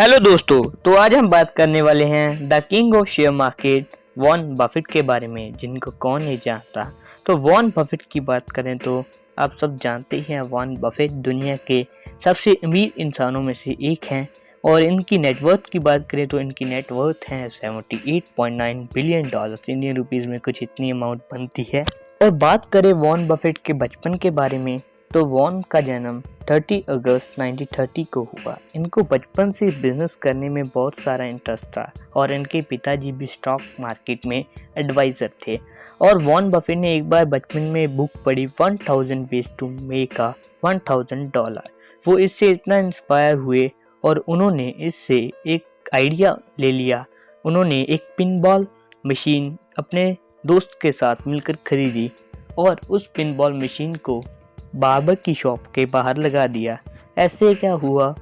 Hello दोस्तों, तो आज हम बात करने वाले हैं the king of share market Warren Buffett के बारे में, जिनको कौन नहीं जानता। तो वॉरेन बफेट की बात करें तो आप सब जानते ही हैं, वॉरेन बफेट दुनिया के सबसे अमीर इंसानों में से एक हैं। और इनकी नेटवर्थ की बात करें तो इनकी नेटवर्थ है $78.9 बिलियन। इंडियन रुपीज़ में कुछ इतनी अमाउंट बनती है। और बात करें वॉरेन बफेट के बचपन के बारे में, तो वॉरेन का जन्म 30 अगस्त 1930 को हुआ। इनको बचपन से बिजनेस करने में बहुत सारा इंटरेस्ट था और इनके पिताजी भी स्टॉक मार्केट में एडवाइज़र थे। और वॉरेन बफेट ने एक बार बचपन में बुक पढ़ी 1000 वेज टू मेक अ $1000। वो इससे इतना इंस्पायर हुए और उन्होंने इससे एक आइडिया ले लिया। उन्होंने एक पिनबॉल मशीन अपने दोस्त के साथ मिलकर खरीदी और उस पिनबॉल मशीन को बार्बर की शॉप के बाहर लगा दिया। ऐसे क्या हुआ,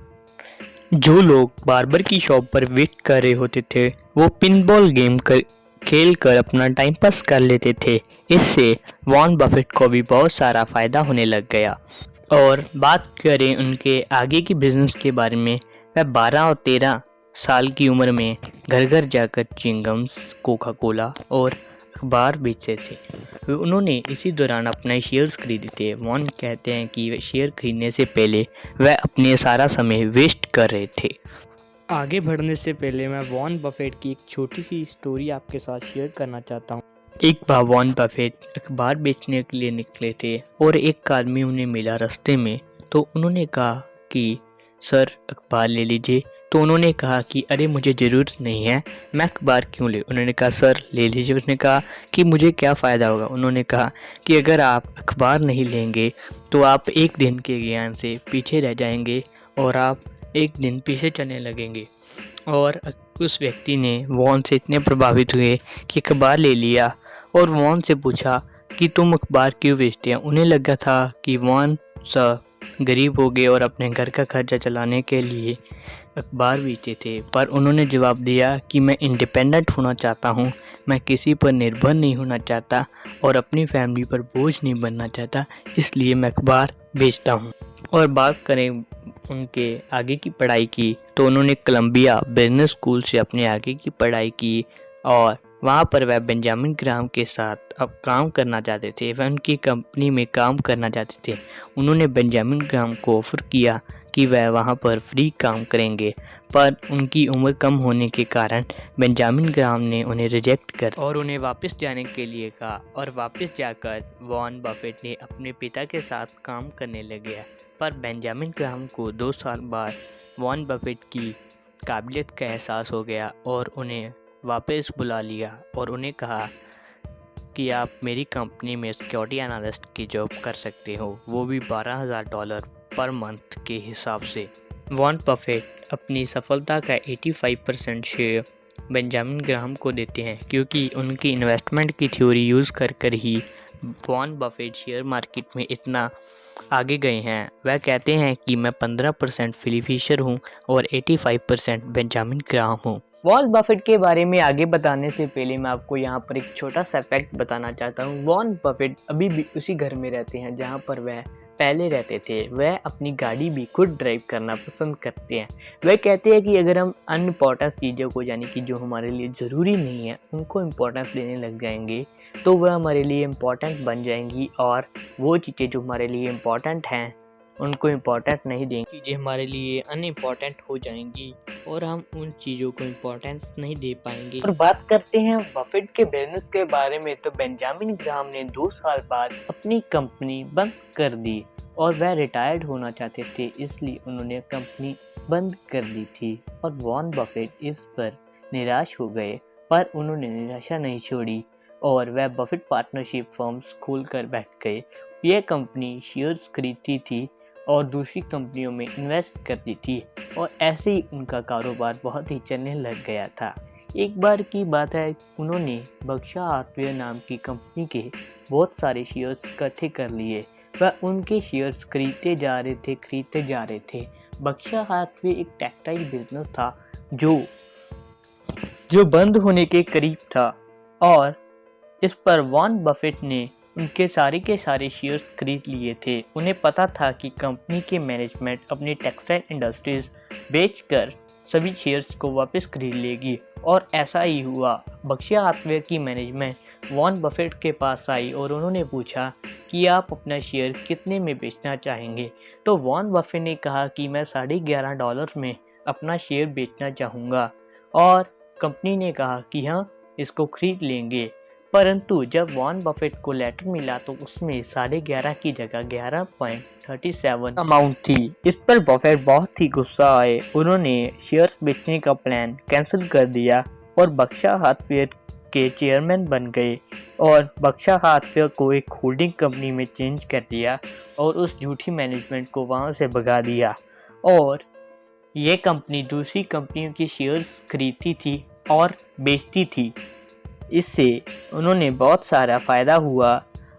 जो लोग बार्बर की शॉप पर वेट कर रहे होते थे वो पिनबॉल गेम खेल कर अपना टाइम पास कर लेते थे। इससे वॉरेन बफेट को भी बहुत सारा फ़ायदा होने लग गया। और बात करें उनके आगे की बिजनेस के बारे में, वह 12 और 13 साल की उम्र में घर घर जाकर च्युइंगम्स, कोका कोला और अखबार बेचते थे। उन्होंने इसी दौरान अपने शेयर्स खरीदे थे। वॉरेन कहते हैं कि वे शेयर खरीदने से पहले वह अपने सारा समय वेस्ट कर रहे थे। आगे बढ़ने से पहले मैं वॉरेन बफेट की एक छोटी सी स्टोरी आपके साथ शेयर करना चाहता हूँ। एक बार वॉरेन बफेट अखबार बेचने के लिए निकले थे और एक आदमी उन्हें मिला रास्ते में। तो उन्होंने कहा कि सर अखबार ले लीजिए। तो उन्होंने कहा कि अरे मुझे ज़रूरत नहीं है, मैं अखबार क्यों ले। उन्होंने कहा सर ले लीजिए। उसने कहा कि मुझे क्या फ़ायदा होगा। उन्होंने कहा कि अगर आप अखबार नहीं लेंगे तो आप एक दिन के ज्ञान से पीछे रह जाएंगे और आप एक दिन पीछे चलने लगेंगे। और उस व्यक्ति ने वॉरेन से इतने प्रभावित हुए कि अखबार ले लिया और वॉरेन से पूछा कि तुम अखबार क्यों बेचते हैं। उन्हें लगा था कि वॉरेन सा गरीब हो गए और अपने घर का खर्चा चलाने के लिए अखबार बेचते थे। पर उन्होंने जवाब दिया कि मैं इंडिपेंडेंट होना चाहता हूँ, मैं किसी पर निर्भर नहीं होना चाहता और अपनी फैमिली पर बोझ नहीं बनना चाहता, इसलिए मैं अखबार बेचता हूँ। और बात करें उनके आगे की पढ़ाई की, तो उन्होंने कोलंबिया बिजनेस स्कूल से अपने आगे की पढ़ाई की और वहाँ पर वह बेंजामिन ग्राहम के साथ अब काम करना चाहते थे। वह उनकी कंपनी में काम करना चाहते थे। उन्होंने बेंजामिन ग्राहम को ऑफ़र किया कि वह वहाँ पर फ्री काम करेंगे, पर उनकी उम्र कम होने के कारण बेंजामिन ग्राहम ने उन्हें रिजेक्ट कर और उन्हें वापस जाने के लिए कहा। और वापस जाकर वॉरेन बफेट ने अपने पिता के साथ काम करने लगे। पर बेंजामिन ग्राहम को 2 साल बाद वॉरेन बफेट की काबिलियत का एहसास हो गया और उन्हें वापस बुला लिया और उन्हें कहा कि आप मेरी कंपनी में सिक्योरिटी एनालिस्ट की जॉब कर सकते हो, वो भी $12,000 पर मंथ के हिसाब से। वॉरेन बफेट अपनी सफलता का 85% शेयर बेंजामिन ग्राहम को देते हैं, क्योंकि उनकी इन्वेस्टमेंट की थ्योरी यूज़ कर ही वॉरेन बफेट शेयर मार्केट में इतना आगे गए हैं। वह कहते हैं कि मैं 15% फिली फिशर हूँ और 85% बेंजामिन ग्राहम हूँ। वॉरेन बफेट के बारे में आगे बताने से पहले मैं आपको यहाँ पर एक छोटा सा फैक्ट बताना चाहता हूँ। वॉरेन बफेट अभी भी उसी घर में रहते हैं जहाँ पर वह पहले रहते थे। वह अपनी गाड़ी भी खुद ड्राइव करना पसंद करते हैं। वह कहते हैं कि अगर हम अनइम्पोर्टेंट चीज़ों को, यानी कि जो हमारे लिए ज़रूरी नहीं है, उनको इम्पोर्टेंस देने लग जाएंगे तो वह हमारे लिए इम्पोर्टेंट बन जाएंगी, और वो चीज़ें जो हमारे लिए इम्पोर्टेंट हैं उनको इम्पोर्टेंट नहीं देंगी, चीज़ें हमारे लिए अनइम्पोर्टेंट हो जाएंगी और हम उन चीज़ों को इम्पोर्टेंस नहीं दे पाएंगे। और बात करते हैं बफेट के बिजनेस के बारे में, तो बेंजामिन ग्राहम ने 2 साल बाद अपनी कंपनी बंद कर दी और वह रिटायर्ड होना चाहते थे, इसलिए उन्होंने कंपनी बंद कर दी थी। और वॉरेन बफेट इस पर निराश हो गए, पर उन्होंने निराशा नहीं छोड़ी और वह बफेट पार्टनरशिप फर्म्स खोलकर बैठ गए। यह कंपनी शेयर्स खरीदती थी और दूसरी कंपनियों में इन्वेस्ट करती थी, और ऐसे ही उनका कारोबार बहुत ही चलने लग गया था। एक बार की बात है, उन्होंने बर्कशायर हाथवे नाम की कंपनी के बहुत सारे शेयर्स इकट्ठे कर लिए। वह उनके शेयर्स खरीदते जा रहे थे। बर्कशायर हाथवे एक टेक्सटाइल बिजनेस था जो बंद होने के करीब था, और इस पर वॉरेन बफेट ने उनके सारे के सारे शेयर्स खरीद लिए थे। उन्हें पता था कि कंपनी के मैनेजमेंट अपनी टेक्सटाइल इंडस्ट्रीज बेचकर सभी शेयर्स को वापस खरीद लेगी। और ऐसा ही हुआ। बर्कशायर हाथवे की मैनेजमेंट वॉरेन बफेट के पास आई और उन्होंने पूछा कि आप अपना शेयर कितने में बेचना चाहेंगे। तो वॉरेन बफेट ने कहा कि मैं $11.5 में अपना शेयर बेचना चाहूँगा। और कंपनी ने कहा कि हाँ, इसको खरीद लेंगे। परंतु जब वॉरेन बफेट को लेटर मिला तो उसमें 11.5 की जगह 11.37 अमाउंट थी। इस पर बफेट बहुत ही गुस्सा आए। उन्होंने शेयर्स बेचने का प्लान कैंसिल कर दिया और बर्कशायर हाथवे के चेयरमैन बन गए और बर्कशायर हाथवे को एक होल्डिंग कंपनी में चेंज कर दिया और उस झूठी मैनेजमेंट को वहां से भगा दिया। और ये कंपनी दूसरी कंपनियों के शेयर्स खरीदती थी और बेचती थी। इससे उन्होंने बहुत सारा फ़ायदा हुआ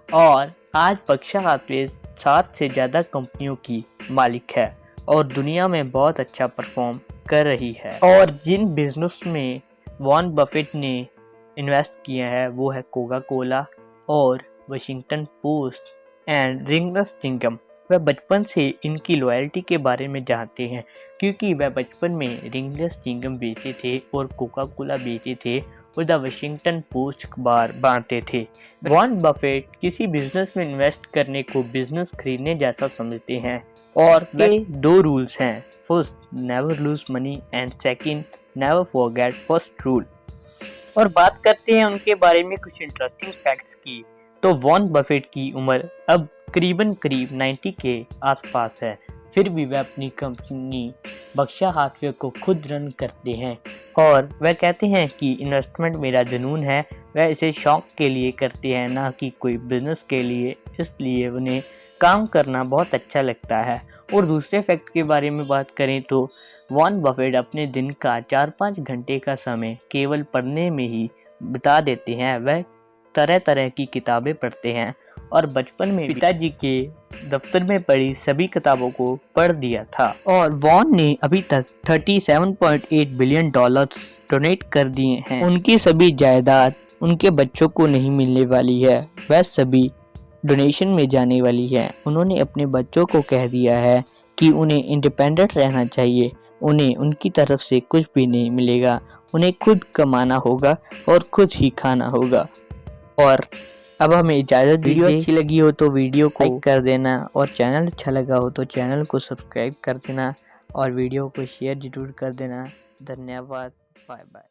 और आज बर्कशायर हाथवे 7 से ज़्यादा कंपनियों की मालिक है और दुनिया में बहुत अच्छा परफॉर्म कर रही है। और जिन बिजनेस में वॉरेन बफेट ने इन्वेस्ट किया है वो है कोका कोला और वाशिंगटन पोस्ट एंड रिंगलर्स चिंगम। वह बचपन से इनकी लॉयल्टी के बारे में जानते हैं क्योंकि वह बचपन में रिंगलर्स चिंगम बेचते थे और कोका कोला बेचते थे और द वाशिंगटन पोस्ट अखबार बांटते थे। वॉरेन बफेट किसी बिजनेस में इन्वेस्ट करने को बिजनेस खरीदने जैसा समझते हैं और वे 2 रूल्स हैं। First, never lose money and second, never forget first rule. और बात करते हैं उनके बारे में कुछ इंटरेस्टिंग फैक्ट्स की। तो वॉरेन बफेट की उम्र अब करीब 90 के आसपास है। फिर भी वह अपनी कंपनी बर्कशायर हाथवे को खुद रन करते हैं और वह कहते हैं कि इन्वेस्टमेंट मेरा जुनून है। वह इसे शौक के लिए करते हैं, ना कि कोई बिजनेस के लिए। इसलिए उन्हें काम करना बहुत अच्छा लगता है। और दूसरे फैक्ट के बारे में बात करें तो वॉरेन बफेट अपने दिन का 4-5 घंटे का समय केवल पढ़ने में ही बिता देते हैं। वह तरह तरह की किताबें पढ़ते हैं और बचपन में पिताजी के दफ्तर में पढ़ी सभी किताबों को पढ़ दिया था। और वॉरेन ने अभी तक $37.8 बिलियन डोनेट कर दिए हैं। उनकी सभी जायदाद उनके बच्चों को नहीं मिलने वाली है, वह सभी डोनेशन में जाने वाली है। उन्होंने अपने बच्चों को कह दिया है कि उन्हें इंडिपेंडेंट रहना चाहिए, उन्हें उनकी तरफ से कुछ भी नहीं मिलेगा, उन्हें खुद कमाना होगा और खुद ही खाना होगा। और अब हमें इजाज़त दीजिए। वीडियो अच्छी लगी हो तो वीडियो को लाइक कर देना और चैनल अच्छा लगा हो तो चैनल को सब्सक्राइब कर देना और वीडियो को शेयर जरूर कर देना। धन्यवाद। Bye bye.